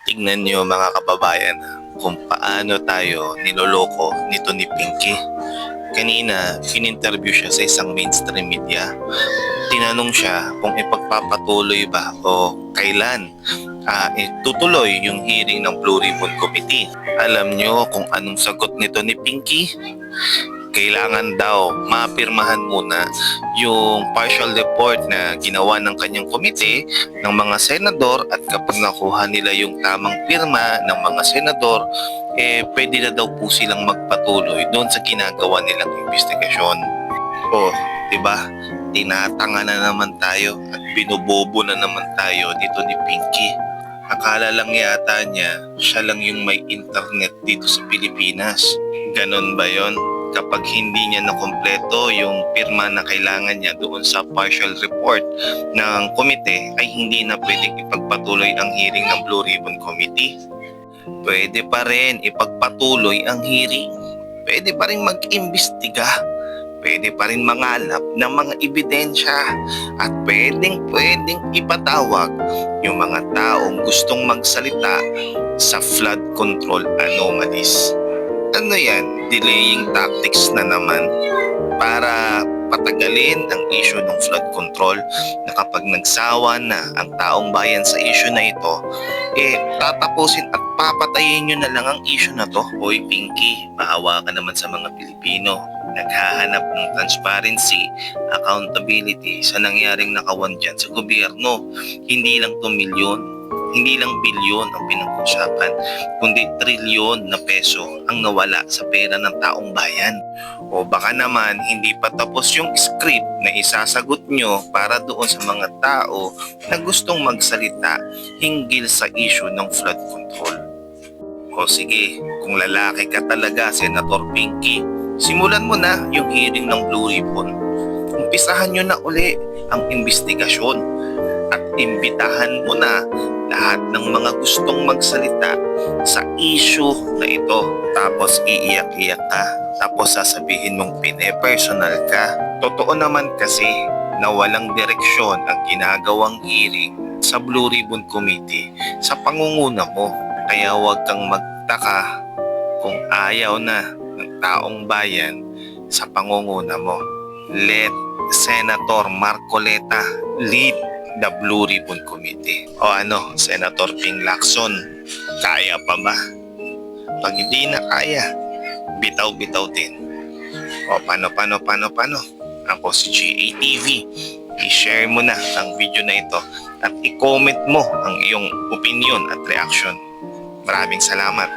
Tignan niyo mga kababayan kung paano tayo niloloko nito ni Pinky. Kanina, in-interview siya sa isang mainstream media. Tinanong siya kung ipagpapatuloy ba o kailan tutuloy yung hearing ng Blue Ribbon Committee. Alam niyo kung anong sagot nito ni Pinky? Kailangan daw mapirmahan muna yung partial report na ginawa ng kanyang komite ng mga senador, at kapag nakuha nila yung tamang pirma ng mga senador, pwede na daw po silang magpatuloy doon sa ginagawa nilang investigasyon. O, diba? Tinatanga na naman tayo at binobobo na naman tayo dito ni Pinky. Akala lang yata niya siya lang yung may internet dito sa Pilipinas. Ganon ba yon? Kapag hindi niya nakompleto yung pirma na kailangan niya doon sa partial report ng komite, ay hindi na pwedeng ipagpatuloy ang hearing ng Blue Ribbon Committee. Pwede pa rin ipagpatuloy ang hearing. Pwede pa rin mag-imbestiga. Pwede pa rin mangalap ng mga ebidensya. At pwedeng ipatawag yung mga taong gustong magsalita sa flood control anomalies. Ano yan? Delaying tactics na naman para patagalin ang issue ng flood control, na kapag nagsawa na ang taong bayan sa issue na ito, tatapusin at papatayin nyo na lang ang issue na to. Hoy Pinky, maawa ka naman sa mga Pilipino. Naghahanap ng transparency, accountability sa nangyaring nakawan dyan sa gobyerno. Hindi lang 2 milyon, hindi lang bilyon ang pinag-usapan, kundi trilyon na peso ang nawala sa pera ng taong bayan. O baka naman hindi pa tapos yung script na isasagot nyo para doon sa mga tao na gustong magsalita hinggil sa issue ng flood control. O sige, kung lalaki ka talaga, Senator Pinky, simulan mo na yung hearing ng Blue Ribbon. Umpisahan nyo na uli ang investigasyon at imbitahan mo na lahat ng mga gustong magsalita sa issue na ito. Tapos iiyak-iyak ka, tapos sasabihin mong pine-personal ka. Totoo naman kasi na walang direksyon ang ginagawang hearing sa Blue Ribbon Committee sa pangunguna mo. Kaya huwag kang magtaka kung ayaw na ng taong bayan sa pangunguna mo. Let Senator Marcoleta lead the Blue Ribbon Committee. O ano, Senator Ping Lacson, kaya pa ba? Pag hindi na kaya, bitaw-bitaw din. O paano? Ako si GATV. I-share mo na ang video na ito at i-comment mo ang iyong opinion at reaction. Maraming salamat.